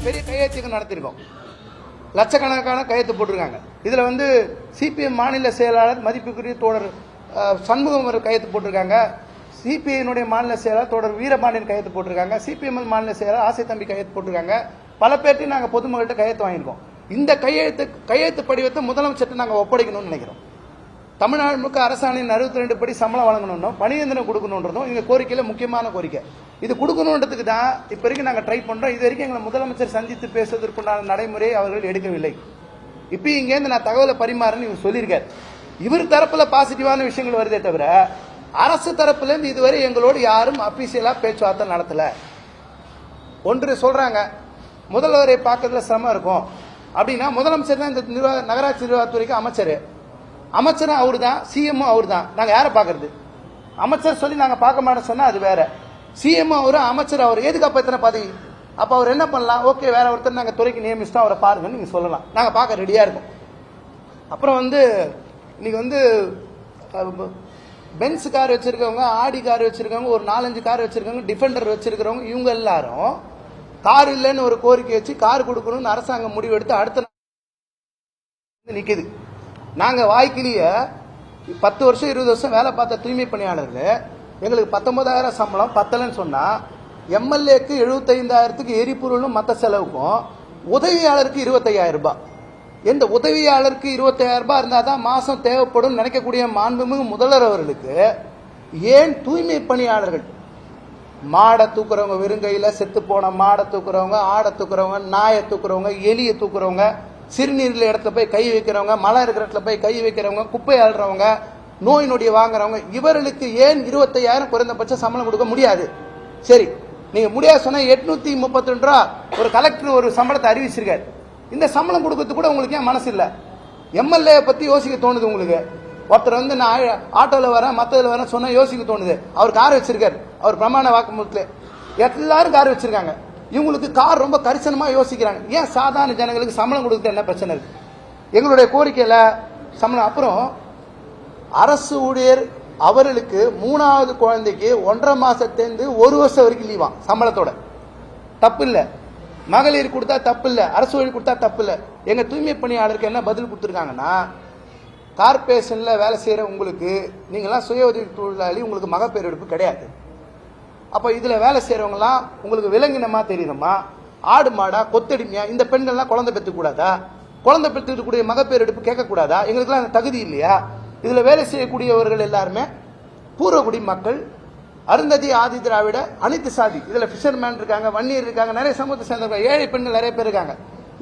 பெரிய கையெழுத்துக்கு நடத்திருக்கோம். லட்சக்கணக்கான கையெழுத்து போட்டிருக்காங்க. இதுல வந்து சிபிஎம் மாநில செயலாளர் மதிப்புக்குரிய தோழர் சண்முகம் ஒரு கையெழுத்து போட்டிருக்காங்க. சிபிஐனுடைய மாநில செயலாளர் தோழர் வீரபாண்டியன் கையெழுத்து போட்டிருக்காங்க. சிபிஎம் மாநில செயலாளர் ஆசை தம்பி கையெழுத்து போட்டிருக்காங்க. பல பேர்ட்டையும் நாங்கள் பொதுமக்கள்கிட்ட கையெழுத்து வாங்கியிருக்கோம். இந்த கையெழுத்து படிவத்தை முதலமைச்சர்கிட்ட நாங்கள் ஒப்படைக்கணும்னு நினைக்கிறோம். தமிழ்நாடு முழுக்க அரசாணையின் 62 படி சம்பளம் வழங்கணும், பணியந்திரம் கொடுக்கணுன்றதும் எங்க கோரிக்கையில முக்கியமான கோரிக்கை. இது கொடுக்கணுன்றதுக்கு தான் இப்ப வரைக்கும் நாங்க ட்ரை பண்றோம். இது வரைக்கும் எங்களை முதலமைச்சர் சந்தித்து பேசுவதற்குண்டான நடைமுறையை அவர்கள் எடுக்கவில்லை. இப்ப இங்கேருந்து நான் தகவலை பரிமாறன்னு இவர் சொல்லியிருக்காரு. இவர் தரப்புல பாசிட்டிவான விஷயங்கள் வருதே தவிர அரசு தரப்புல இருந்து இதுவரை எங்களோடு யாரும் அபிஷியலா பேச்சுவார்த்தை நடத்தல. ஒன்று சொல்றாங்க, முதல்வரை பார்க்கறதுல சிரமம் இருக்கும் அப்படின்னா முதலமைச்சர் தான் இந்த நகராட்சி நிர்வாகத்துறைக்கு அமைச்சர். அமைச்சரும் அவரு தான், சிஎம்மும் அவரு தான். நாங்க யாரை பாக்குறது? அமைச்சர் சொல்லி நாங்க பார்க்க மாட்டோம் சொன்னா அது வேற. சிஎம் அவரு, அமைச்சர் அவர், எதுக்கு அப்ப இத்தனை பதவி? அப்ப அவர் என்ன பண்ணலாம்? ஓகே, வேற ஒருத்தர் நாங்க துறைக்கு நியமிச்சுட்டோம், அவரை பாருங்கன்னு நீங்க சொல்லலாம். நாங்க பார்க்க ரெடியா இருக்கோம். அப்புறம் வந்து இன்னைக்கு வந்து பென்ஸ் கார் வச்சிருக்கவங்க, ஆடி கார் வச்சிருக்கவங்க, ஒரு 4-5 கார் வச்சிருக்கவங்க, டிஃபெண்டர் வச்சிருக்கிறவங்க, இவங்க எல்லாரும் கார் இல்லைன்னு ஒரு கோரிக்கை வச்சு கார் கொடுக்கணும்னு அரசாங்கம் முடிவு எடுத்து அடுத்த நிக்குது. நாங்க வாய்க்கிலேயே 10 வருஷம் 20 வருஷம் வேலை பார்த்த தூய்மை பணியாளர்கள் எங்களுக்கு 19,000 சம்பளம் பத்தலன்னு சொன்னா, எம்எல்ஏக்கு 75,000க்கு எரிபொருளும் மற்ற செலவுக்கும் உதவியாளருக்கு 25,000 ரூபாய். எந்த உதவியாளருக்கு 25,000 ரூபாய் இருந்தா தான் மாசம் தேவைப்படும் நினைக்கக்கூடிய மாண்புமிகு முதல்வர் அவர்களுக்கு ஏன் தூய்மை பணியாளர்கள் மாடை தூக்குறவங்க, வெறுங்கையில செத்து போன மாடை தூக்குறவங்க, ஆடை தூக்குறவங்க, நாயை தூக்குறவங்க, எலியை தூக்குறவங்க, சிறுநீரில் இடத்துல போய் கை வைக்கிறவங்க, மழை இருக்கிற இடத்துல போய் கை வைக்கிறவங்க, குப்பை அள்ளுறவங்க, நோய் நொடியை வாங்குறவங்க, இவர்களுக்கு ஏன் 25,000 குறைந்தபட்ச சம்பளம் கொடுக்க முடியாது? சரி, நீங்க முடியாது சொன்னா 832 ரூபா ஒரு கலெக்டர் ஒரு சம்பளத்தை அறிவிச்சிருக்காரு. இந்த சம்பளம் கொடுக்கறது கூட உங்களுக்கு ஏன் மனசு இல்ல? எம்எல்ஏ பத்தி யோசிக்க தோணுது உங்களுக்கு. ஒருத்தர் வந்து நான் ஆட்டோல வரேன், மத்ததுல வரேன் சொன்னா யோசிக்க தோணுது. அவர் கார் வச்சிருக்காரு, அவர் பிரமாண வாக்குமூலத்துல எல்லாரும் கார் வச்சிருக்காங்க. இவங்களுக்கு கார் ரொம்ப கரிசனமா யோசிக்கிறாங்க. ஏன் சாதாரண ஜனங்களுக்கு சம்பளம் கொடுக்க என்ன பிரச்சனை இருக்கு? எங்களுடைய கோரிக்கையில சம்பளம். அப்புறம் அரசு ஊழியர் அவர்களுக்கு 3வது குழந்தைக்கு 1.5 மாசத்திலிருந்து 1 வருஷம் வரைக்கும் லீவா சம்பளத்தோட. தப்பு இல்ல. மகளிர் கொடுத்தா தப்பு இல்ல, அரசு ஊழியர் கொடுத்தா தப்பு இல்ல. எங்க தூய்மை பணியாளருக்கு என்ன பதில் கொடுத்துருக்காங்கன்னா, கார்பரேஷன்ல வேலை செய்யற உங்களுக்கு, நீங்களாம் சுய உதவி தொழிலாளி, உங்களுக்கு மகப்பேறு எடுப்பு கிடையாது. அப்ப இதுல வேலை செய்யறவங்கலாம் உங்களுக்கு விலங்கினமா தெரியுதமா? ஆடு மாடா கொத்தடிமையா? இந்த பெண்கள்லாம் குழந்தை பெற்று கூடாதா? குழந்தை பெற்றுக்கூடிய மகப்பேறு எடுப்பு கேட்க கூடாதா? எங்களுக்குலாம் அந்த தகுதி இல்லையா? இதுல வேலை செய்யக்கூடியவர்கள் எல்லாருமே பூர்வகுடி மக்கள், அருந்ததி, ஆதி திராவிட, அனைத்து சாதி. இதுல பிஷர்மேன் இருக்காங்க, வன்னியர் இருக்காங்க, நிறைய சமூகத்தை சேர்ந்தவங்க, ஏழை பெண்கள் நிறைய பேர் இருக்காங்க.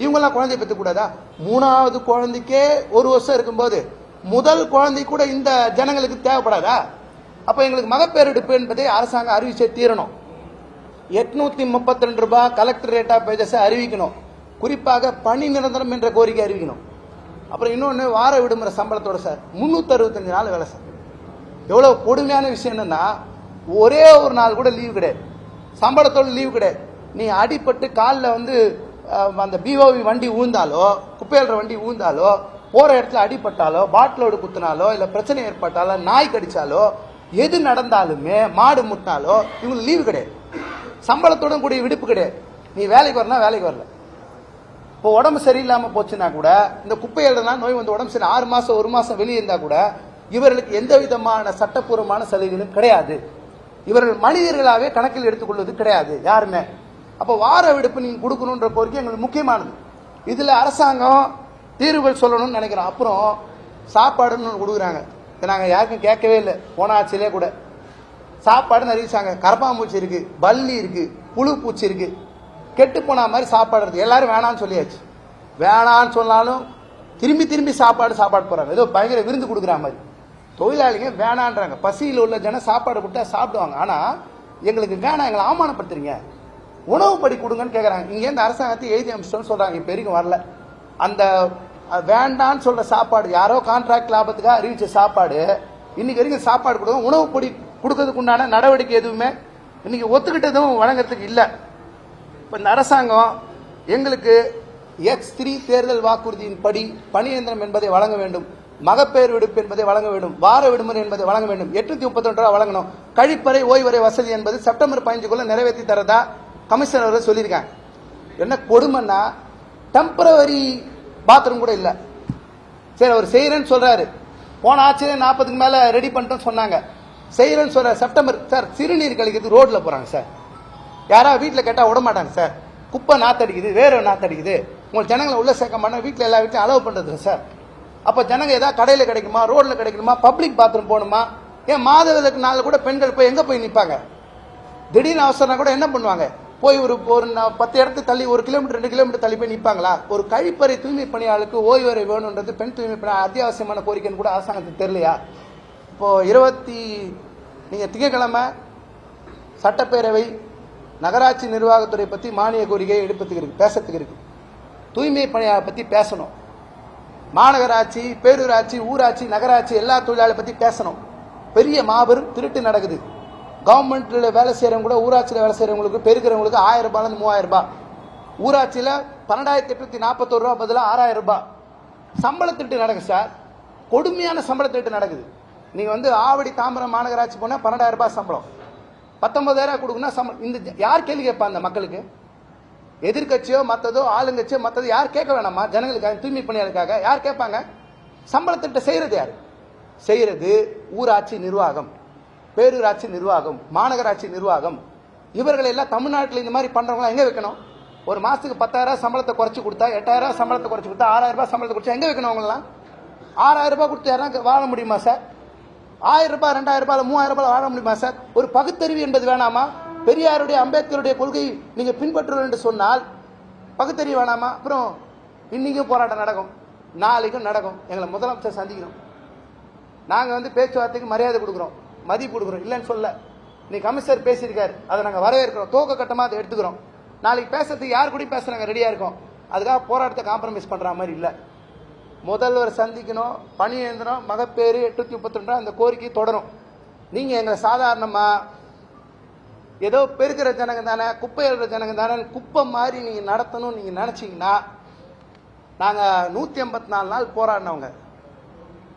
இவங்கெல்லாம் குழந்தை பெற்று கூடாதா? 3வது குழந்தைக்கே 1 வருஷம் இருக்கும்போது முதல் குழந்தை கூட இந்த ஜனங்களுக்கு தேவைப்படாதா? அப்ப எங்களுக்கு மகப்பேறு எடுப்பு என்பதை அரசாங்கம் அறிவிச்சே தீரணும். 832 ரூபாய் கலெக்டர் ரேட் ஆஃப் வேஜஸ் அறிவிக்கணும். குறிப்பாக பணி நிரந்தரம் என்ற கோரிக்கை அறிவிக்கணும். அப்புறம் இன்னொன்னு, வார விடுமுறை சம்பளத்தோட சார் 365 நாள் வேலை சார். எவ்வளவு கொடுமையான விஷயம் என்னன்னா, ஒரே ஒரு நாள் கூட லீவு கிடையாது, சம்பளத்தோட லீவு கிடையாது. நீ அடிபட்டு காலில் வந்து அந்த பிஓவி வண்டி ஊழ்ந்தாலோ, குப்பையல்ற வண்டி ஊழ்ந்தாலோ, போற இடத்துல அடிபட்டாலோ, பாட்டிலோடு குத்தினாலோ, இல்ல பிரச்சனை ஏற்பட்டாலோ, நாய் கடிச்சாலோ, எது நடந்தாலுமே, மாடு முட்டினாலோ இவங்களுக்கு லீவு கிடையாது, சம்பளத்தோட கூடிய விடுப்பு கிடையாது. நீ வேலைக்கு வரனா வேலைக்கு வரல. இப்போ உடம்பு சரியில்லாம போச்சுன்னா கூட, இந்த குப்பையல்னா நோய் வந்து உடம்பு சரி 6 மாசம் 1 மாசம் வெளியே இருந்தா கூட இவர்களுக்கு எந்த விதமான சட்டப்பூர்வமான சலுகைகளும் கிடையாது. இவர்கள் மனிதர்களாவே கணக்கில் எடுத்துக்கொள்வது கிடையாது யாருமே. அப்ப வார விடுப்பு நீங்க கொடுக்கணும்ன்ற கோரிக்கை எங்களுக்கு முக்கியமானது. இதுல அரசாங்கம் தீர்வுகள் சொல்லணும்னு நினைக்கிறோம். அப்புறம் சாப்பாடுன்னு கொடுக்குறாங்க, நாங்க யாருக்கும் கேட்கவே இல்லை. போன ஆட்சியிலே கூட சாப்பாடுன்னு அறிவிச்சாங்க. கரப்பாம்பூச்சி இருக்கு, பல்லி இருக்கு, புழு பூச்சி இருக்கு, கெட்டு போன மாதிரி சாப்பாடு இருக்கு. எல்லாரும் வேணான்னு சொல்லியாச்சு. வேணான்னு சொன்னாலும் திரும்பி திரும்பி சாப்பாடு போறாங்க. ஏதோ பயங்கர விருந்து கொடுக்குற மாதிரி. தொழிலாளிங்க வேணான்றாங்க. பசியில் உள்ள ஜனம் சாப்பாடு கொடுத்தா சாப்பிடுவாங்க. ஆனா எங்களுக்கு வேணாம், எங்களை அவமானப்படுத்துறீங்க, உணவு படி கொடுங்கன்னு கேட்கறாங்க. இங்க இருந்து அரசாங்கத்தை எழுதி அமிச்சிட்டோம்னு சொல்றாங்க. இப்ப வரைக்கும் வரல. அந்த வேண்டான்னு சொல்ற சாப்பாடு, யாரோ கான்ட்ராக்ட் லாபத்துக்காக அறிவிச்ச சாப்பாடு, இன்னைக்கு வரைக்கும் சாப்பாடு கொடுக்க, உணவு பொடி கொடுக்கறதுக்கு உண்டான நடவடிக்கை எதுவுமே இன்னைக்கு ஒத்துக்கிட்டதும் வழங்குறதுக்கு இல்லை. இப்ப இந்த அரசாங்கம் எங்களுக்கு X3 தேர்தல் வாக்குறுதியின் படி பணியந்திரம் என்பதை வழங்க வேண்டும், மகப்பேறு விடுப்பு என்பதை வழங்க வேண்டும், வார விடுமுறை என்பதை வழங்க வேண்டும், 832 ரூபாய் வழங்கணும், கழிப்பறை ஓய்வறை வசதி என்பது செப்டம்பர் 15க்குள்ள நிறைவேற்றி தரதா கமிஷனர் அவர்கள் சொல்லியிருக்காங்க. என்ன கொடுமைன்னா டெம்பரவரி பாத்ரூம் கூட இல்லை. சரி அவர் செய்யறேன்னு சொல்றாரு. போன ஆட்சியில 40க்கு மேல ரெடி பண்ணிட்டோம் சொன்னாங்க. செய்யறேன்னு சொல்ற செப்டம்பர் சார் சிறுநீர் கழிக்கிறது ரோட்ல போறாங்க சார். யாராவது வீட்டில் கேட்டா விட மாட்டாங்க சார். குப்பை நாத்தடிக்குது, வேற நாத்தடிக்குது, உங்க ஜனங்களை உள்ள சேர்க்க மாட்டோம், வீட்டில் எல்லா வீட்லையும் அலோவ் பண்றது சார். அப்ப ஜனங்க ஏதாவது கடையில் கிடைக்குமா, ரோட்ல கிடைக்கணுமா, பப்ளிக் பாத்ரூம் போகணுமா? ஏன் மாதவிலக்கு நாள் கூட பெண்கள் போய் எங்க போய் நிற்பாங்க? திடீர்னு அவசரம் கூட என்ன பண்ணுவாங்க? போய் ஒரு 10 இடத்துக்கு தள்ளி 1 கிலோமீட்டர் 2 கிலோமீட்டர் தள்ளி போய் நிற்பாங்களா? ஒரு கழிப்பறை தூய்மை பணியாளருக்கு ஓய்வறை வேணும்ன்றது பெண் தூய்மை பணி அத்தியாவசியமான கோரிக்கைன்னு கூட அரசாங்கத்துக்கு தெரியலையா? இப்போ நீங்க திங்கட்கிழமை சட்டப்பேரவை நகராட்சி நிர்வாகத்துறை பத்தி மானிய கோரிக்கை எடுப்பதுக்கு இருக்கு, பேசத்துக்கு இருக்கு. தூய்மை பணியாளர் பத்தி பேசணும். மாநகராட்சி, பேரூராட்சி, ஊராட்சி, நகராட்சி எல்லா தொழிலாளர் பத்தி பேசணும். பெரிய மாபெரும் திருட்டு நடக்குது. கவர்மெண்ட்ல வேலை செய்யறவங்க கூட ஊராட்சியில் வேலை செய்யறவங்களுக்கு பெருக்கிறவங்களுக்கு 1000 ரூபாயிலிருந்து 3000 ரூபாய், ஊராட்சியில் 12,841 ரூபாய் பதிலாக 6000 ரூபாய் சம்பள திருட்டு நடக்குது சார். கொடுமையான சம்பள திருட்டு நடக்குது. நீங்க ஆவடி தாம்பரம் மாநகராட்சி போனா 12,000 ரூபாய் சம்பளம், 19,000 கொடுக்கணும் சம்பளம். இந்த யார் கேள்வி கேட்பா? அந்த மக்களுக்கு எதிர்கட்சியோ மற்றதோ ஆளுங்கட்சியோ மற்றதோ யார் கேட்க வேணாமா? ஜனங்களுக்காக, தூய்மை பணியாளருக்காக யார் கேட்பாங்க? சம்பள திட்ட செய்யறது யார்? செய்யறது ஊராட்சி நிர்வாகம், பேரூராட்சி நிர்வாகம், மாநகராட்சி நிர்வாகம். இவர்கள் எல்லாம் தமிழ்நாட்டில் இந்த மாதிரி பண்றவங்க எங்க வைக்கணும்? ஒரு மாசத்துக்கு 10,000 சம்பளத்தை குறைச்சு கொடுத்தா, 8,000 சம்பளத்தை குறைச்சு கொடுத்தா, 6,000 ரூபாய் சம்பளத்தை குறைச்சா எங்க வைக்கணும்? அவங்கலாம் 6,000 ரூபாய் கொடுத்து யாரும் வாழ முடியுமா சார்? 1000 ரூபாய் 2,000 ரூபாய் 3,000 ரூபாய் வாழ முடியுமா சார்? ஒரு பகுத்தறிவு என்பது வேணாமா? பெரியாருடைய அம்பேத்கருடைய கொள்கை நீங்க பின்பற்றுவது என்று சொன்னால் பகுத்தறிவு வேணாமா? அப்புறம் இன்னைக்கும் போராட்டம் நடக்கும், நாளைக்கும் நடக்கும். எங்களை முதலமைச்சர் சந்திக்கிறோம். நாங்க பேச்சுவார்த்தைக்கு மரியாதை கொடுக்குறோம், மதிப்பு கொடுக்குறோம், இல்லைன்னு சொல்ல. நீ கமிஷனர் பேசியிருக்காரு, அதை நாங்கள் வரவேற்கிறோம், துவக்க கட்டமாக அதை எடுத்துக்கிறோம். நாளைக்கு பேசுறதுக்கு யார் கூட பேசுறாங்க ரெடியா இருக்கோம். அதுக்காக போராட்டத்தை காம்ப்ரமைஸ் பண்ற மாதிரி இல்லை. முதல்வர் சந்திக்கணும், பணி எழுந்தணும், மகப்பேறு 832 அந்த கோரிக்கை தொடரும். நீங்க எங்களை சாதாரணமா ஏதோ பெருக்கிற ஜனங்க தானே, குப்பை எழுற ஜனங்க தானே, குப்பை மாதிரி நீங்க நடத்தணும் நீங்க நினைச்சீங்கன்னா, நாங்க 184 நாள் போராடினவங்க,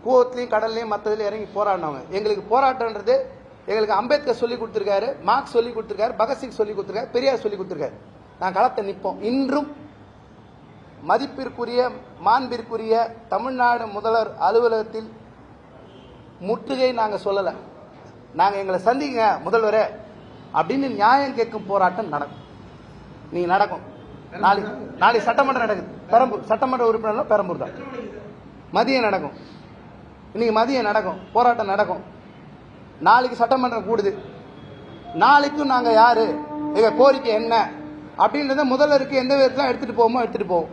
கூவத்திலையும் கடல்லையும் மற்றதுலையும் இறங்கி போராடினவங்க. எங்களுக்கு போராட்டம்ன்றது எங்களுக்கு அம்பேத்கர் சொல்லி கொடுத்துருக்காரு, மார்க்ஸ் சொல்லி கொடுத்துருக்காரு, பகத்சிங் சொல்லி கொடுத்துருக்காரு, பெரியார் சொல்லி கொடுத்துருக்காரு. நான் களத்தை நிற்போம். இன்றும் மதிப்பிற்குரிய மாண்பிற்குரிய தமிழ்நாடு முதல்வர் அலுவலகத்தில் முற்றுகை நாங்க சொல்லல. நாங்க எங்களை சந்திங்க முதல்வரே அப்படின்னு நியாயம் கேட்கும் போராட்டம் நடக்கும். நீங்க நடக்கும். நாளை சட்டமன்றம் நடக்குது, பெரம்பூர் சட்டமன்ற உறுப்பினர் பெரம்பூர் தான். மதியம் நடக்கும், இன்னைக்கு மதியம் நடக்கும், போராட்டம் நடக்கும். நாளைக்கு சட்டமன்றம் கூடுது. நாளைக்கும் நாங்க யாரு, எங்க கோரிக்கை என்ன அப்படின்றத முதல்வருக்கு எந்த விதத்துல எடுத்துட்டு போவோமோ எடுத்துட்டு போவோம்.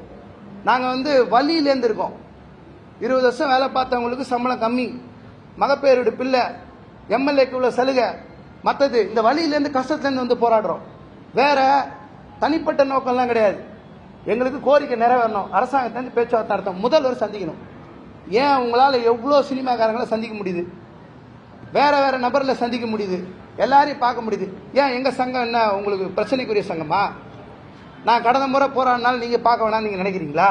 நாங்க வழியிலேருந்து இருக்கோம். 20 வருஷம் வேலை பார்த்தவங்களுக்கு சம்பளம் கம்மி, மகப்பேருடைய பிள்ளை, எம்எல்ஏக்கு உள்ள சலுகை, மற்றது இந்த வழியிலேருந்து கஷ்டத்துலேருந்து போராடுறோம். வேற தனிப்பட்ட நோக்கம்லாம் கிடையாது. எங்களுக்கு கோரிக்கை நிறைவேறணும், அரசாங்கத்திலேருந்து பேச்சுவார்த்தை நடத்தணும், முதல்வர் சந்திக்கணும். ஏன் உங்களால் எவ்வளோ சினிமாக்காரங்களை சந்திக்க முடியுது, வேற வேற நபர்ல சந்திக்க முடியுது, எல்லாரையும் பார்க்க முடியுது. ஏன் எங்க சங்கம் என்ன உங்களுக்கு பிரச்சனைக்குரிய சங்கமா? நான் கடந்த முறை போராடினாலும் நீங்க பார்க்க வேணாம் நீங்க நினைக்கிறீங்களா?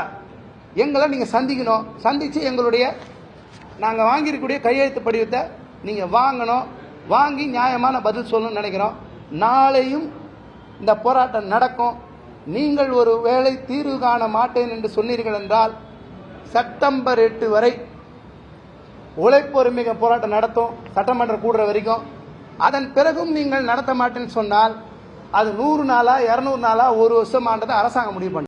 எங்களை நீங்க சந்திக்கணும். சந்திச்சு எங்களுடைய நாங்க வாங்கியிருக்கக்கூடிய கையெழுத்து படிவத்தை நீங்க வாங்கணும், வாங்கி நியாயமான பதில் சொல்லணும்னு நினைக்கிறோம். நாளையும் இந்த போராட்டம் நடக்கும். நீங்கள் ஒரு வேளை தீர்வு காண மாட்டேன் என்று சொன்னீர்கள் என்றால் செப்டம்பர் 8 வரை உழைப்பு உரிமை போராட்டம் நடத்தும், சட்டமன்றம் கூடுற வரைக்கும். அதன் பிறகும் நீங்கள் நடத்த மாட்டேன்னு சொன்னால் அது 100 நாளா 200 நாளா 1 வருஷமானதை அரசாங்கம் முடிவு பண்ணும்.